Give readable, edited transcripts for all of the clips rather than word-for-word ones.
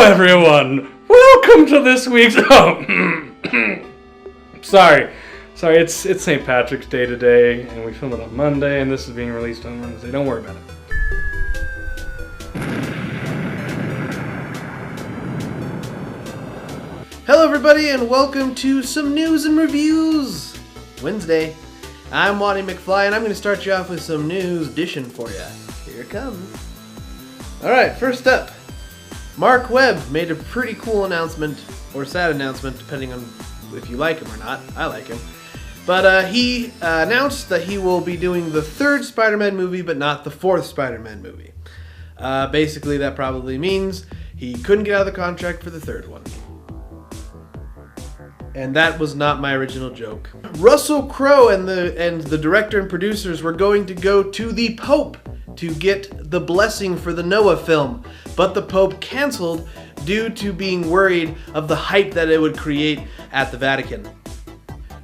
everyone! Welcome to this week's... Sorry, it's St. Patrick's Day today, and we film it on Monday, and this is being released on Wednesday. Don't worry about it. Hello everybody, and welcome to some news and reviews Wednesday. I'm Waddy McFly, and I'm going to start you off with some news dishing for you. Here it comes. Alright, first up, Mark Webb made a pretty cool announcement, or sad announcement, depending on if you like him or not. I like him. But he announced that he will be doing the third Spider-Man movie, but not the fourth Spider-Man movie. Basically, that probably means he couldn't get out of the contract for the third one. And that was not my original joke. Russell Crowe and the director and producers were going to go to the Pope to get the blessing for the Noah film, but the Pope canceled due to being worried of the hype that it would create at the Vatican.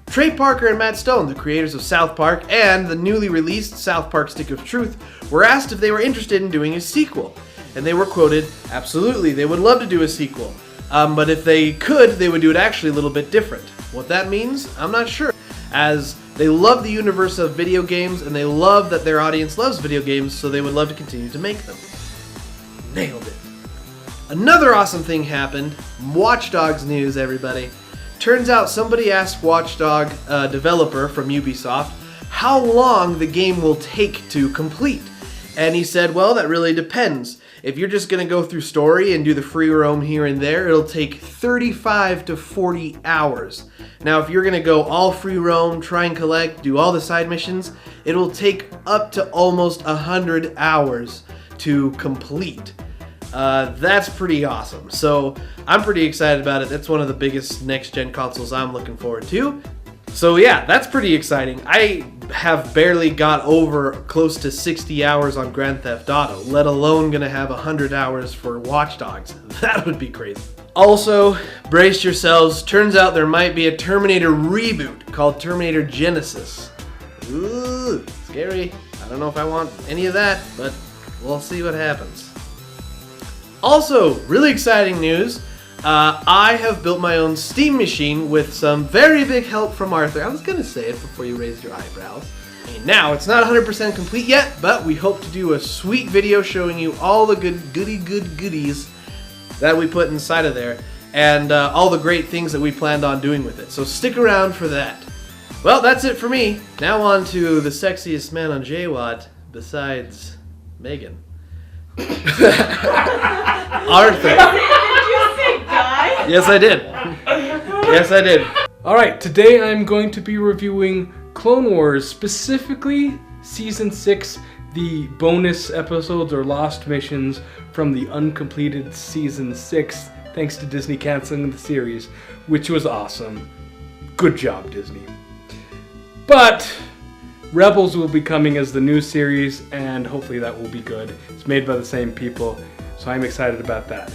Trey Parker and Matt Stone, the creators of South Park and the newly released South Park Stick of Truth, were asked if they were interested in doing a sequel, and they were quoted, "Absolutely, they would love to do a sequel. But if they could, they would do it actually a little bit different." What that means, I'm not sure, as they love the universe of video games and they love that their audience loves video games, so they would love to continue to make them. Nailed it. Another awesome thing happened. Watch Dogs news, everybody. Turns out somebody asked Watch Dog developer from Ubisoft how long the game will take to complete. And he said, well, that really depends. If you're just going to go through story and do the free roam here and there, it'll take 35 to 40 hours. Now, if you're going to go all free roam, try and collect, do all the side missions, it'll take up to almost 100 hours to complete. That's pretty awesome. So I'm pretty excited about it. That's one of the biggest next-gen consoles I'm looking forward to. So yeah, that's pretty exciting. I have barely got over close to 60 hours on Grand Theft Auto, let alone gonna have 100 hours for Watch Dogs. That would be crazy. Also, brace yourselves, turns out there might be a Terminator reboot called Terminator Genesis. Ooh, scary. I don't know if I want any of that, but we'll see what happens. Also, really exciting news. I have built my own steam machine with some very big help from Arthur. I was going to say it before you raised your eyebrows. And now, it's not 100% complete yet, but we hope to do a sweet video showing you all the goodies that we put inside of there, and all the great things that we planned on doing with it. So stick around for that. Well, that's it for me. Now on to the sexiest man on J-WAT, besides Megan. Arthur. Yes, I did. Yes, I did. Alright, today I'm going to be reviewing Clone Wars, specifically Season 6, the bonus episodes or lost missions from the uncompleted Season 6, thanks to Disney canceling the series, which was awesome. Good job, Disney. But Rebels will be coming as the new series, and hopefully that will be good. It's made by the same people, so I'm excited about that.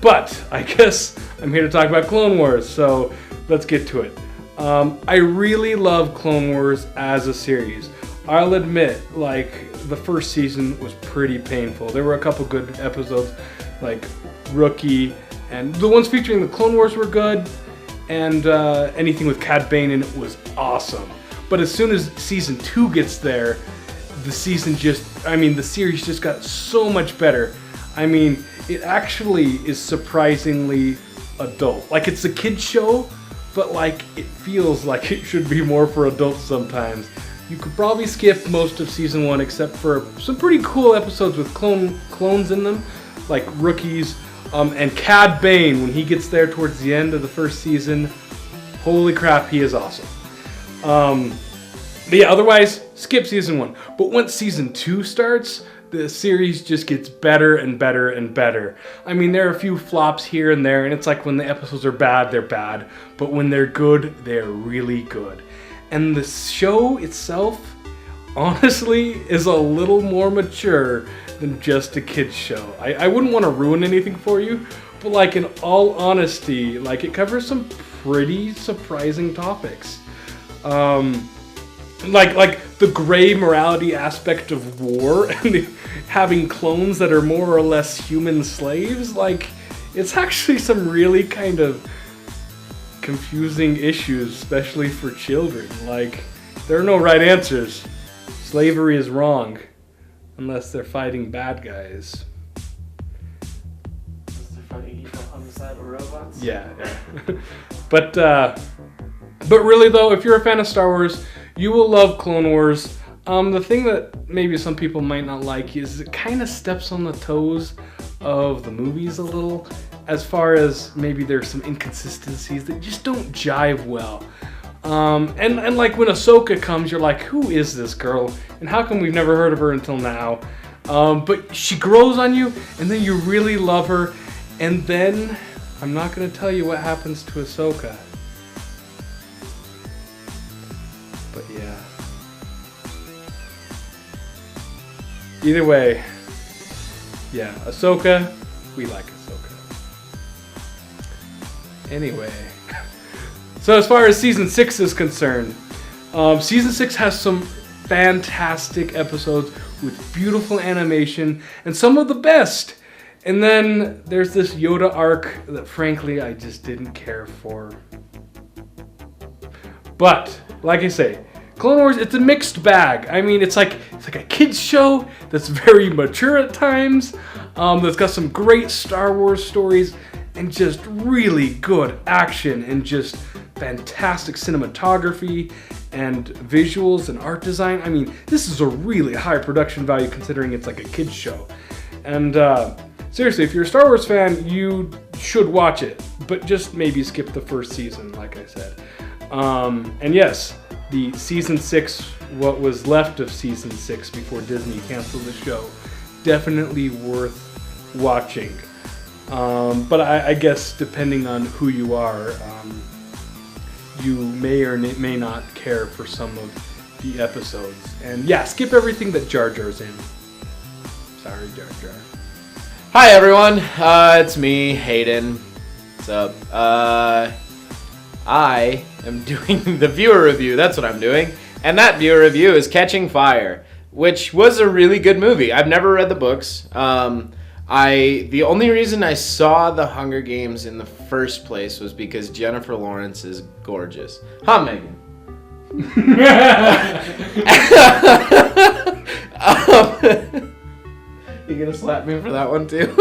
But I guess I'm here to talk about Clone Wars, so let's get to it. I really love Clone Wars as a series. I'll admit, like, the first season was pretty painful. There were a couple good episodes, like Rookie, and the ones featuring the Clone Wars were good, and anything with Cad Bane in it was awesome. But as soon as Season 2 gets there, the series just got so much better. I mean, it actually is surprisingly adult. Like, it's a kid's show, but like, it feels like it should be more for adults sometimes. You could probably skip most of Season 1 except for some pretty cool episodes with clones in them, like Rookies, and Cad Bane, when he gets there towards the end of the first season. Holy crap, he is awesome. But yeah, otherwise, skip Season 1. But once Season 2 starts, the series just gets better and better and better. I mean, there are a few flops here and there, and it's like when the episodes are bad, they're bad. But when they're good, they're really good. And the show itself, honestly, is a little more mature than just a kid's show. I wouldn't want to ruin anything for you, but like, in all honesty, like, it covers some pretty surprising topics. Like the gray morality aspect of war and having clones that are more or less human slaves. Like, it's actually some really kind of confusing issues, especially for children. Like, there are no right answers. Slavery is wrong, unless they're fighting bad guys. Unless they're fighting evil homicidal robots? Yeah. But really though, if you're a fan of Star Wars, you will love Clone Wars. The thing that maybe some people might not like is it kind of steps on the toes of the movies a little, as far as maybe there's some inconsistencies that just don't jive well. And like when Ahsoka comes, you're like, who is this girl? And how come we've never heard of her until now? But she grows on you, and then you really love her. And then, I'm not going to tell you what happens to Ahsoka. But yeah. Either way, yeah, Ahsoka, we like Ahsoka. Anyway. So as far as Season 6 is concerned, Season 6 has some fantastic episodes with beautiful animation and some of the best. And then there's this Yoda arc that frankly I just didn't care for. But, like I say, Clone Wars, it's a mixed bag. I mean, it's like a kid's show that's very mature at times, that's got some great Star Wars stories, and just really good action, and just fantastic cinematography, and visuals, and art design. I mean, this is a really high production value considering it's like a kid's show. And seriously, if you're a Star Wars fan, you should watch it, but just maybe skip the first season, like I said. And yes, the Season 6, what was left of Season 6 before Disney canceled the show, definitely worth watching. But I guess depending on who you are, you may or may not care for some of the episodes. And yeah, skip everything that Jar Jar's in. Sorry, Jar Jar. Hi everyone, it's me, Hayden. What's up? I am doing the viewer review, that's what I'm doing. And that viewer review is Catching Fire, which was a really good movie. I've never read the books. The only reason I saw The Hunger Games in the first place was because Jennifer Lawrence is gorgeous. Huh, Megan? You gonna slap me for that one too?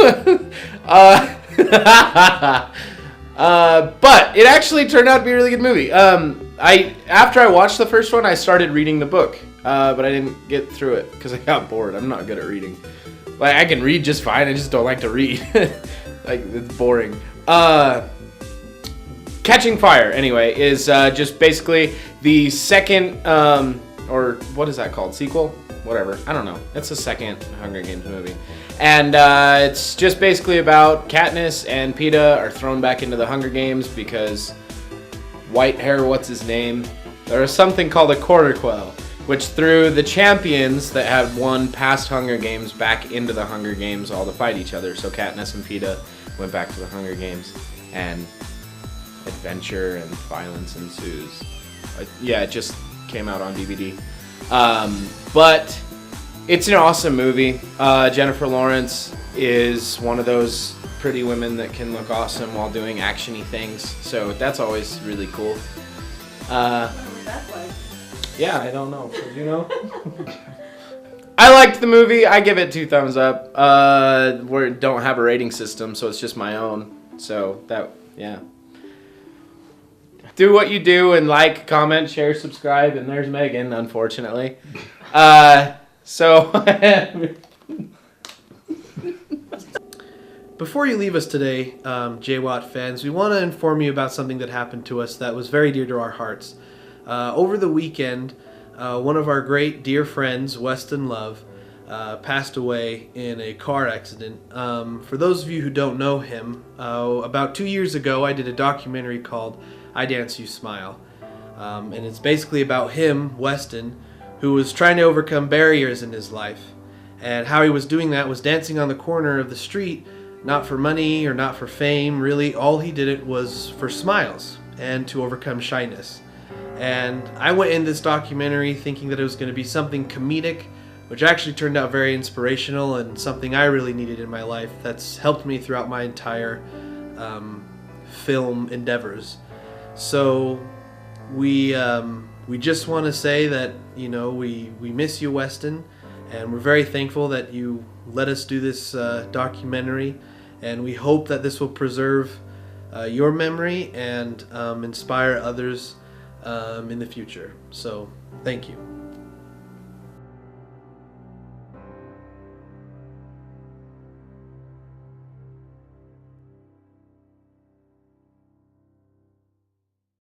But it actually turned out to be a really good movie. After I watched the first one, I started reading the book, but I didn't get through it because I got bored. I'm not good at reading. Like, I can read just fine, I just don't like to read. Like, it's boring. Catching Fire, anyway, is just basically the second, or what is that called? Sequel? Whatever. I don't know. It's the second Hunger Games movie. And it's just basically about Katniss and Peeta are thrown back into the Hunger Games because white hair, what's his name? There is something called a quarter quell, which threw the champions that had won past Hunger Games back into the Hunger Games all to fight each other. So Katniss and Peeta went back to the Hunger Games, and adventure and violence ensues. Yeah, it just came out on DVD. But it's an awesome movie. Jennifer Lawrence is one of those pretty women that can look awesome while doing action-y things, so that's always really cool. Yeah, I don't know. Did you know? I liked the movie. I give it 2 thumbs up. We don't have a rating system, so it's just my own. So that, yeah. Do what you do and like, comment, share, subscribe, and there's Megan, unfortunately. Before you leave us today, J-WAT fans, we want to inform you about something that happened to us that was very dear to our hearts. Over the weekend, one of our great dear friends, Weston Love, passed away in a car accident. For those of you who don't know him, about 2 years ago I did a documentary called I Dance You Smile. And it's basically about him, Weston, who was trying to overcome barriers in his life. And how he was doing that was dancing on the corner of the street, not for money or not for fame. Really, all he did it was for smiles and to overcome shyness. And I went in this documentary thinking that it was going to be something comedic, which actually turned out very inspirational and something I really needed in my life that's helped me throughout my entire film endeavors. So we just want to say that, you know, we miss you, Weston, and we're very thankful that you let us do this documentary, and we hope that this will preserve your memory and inspire others in the future. So thank you.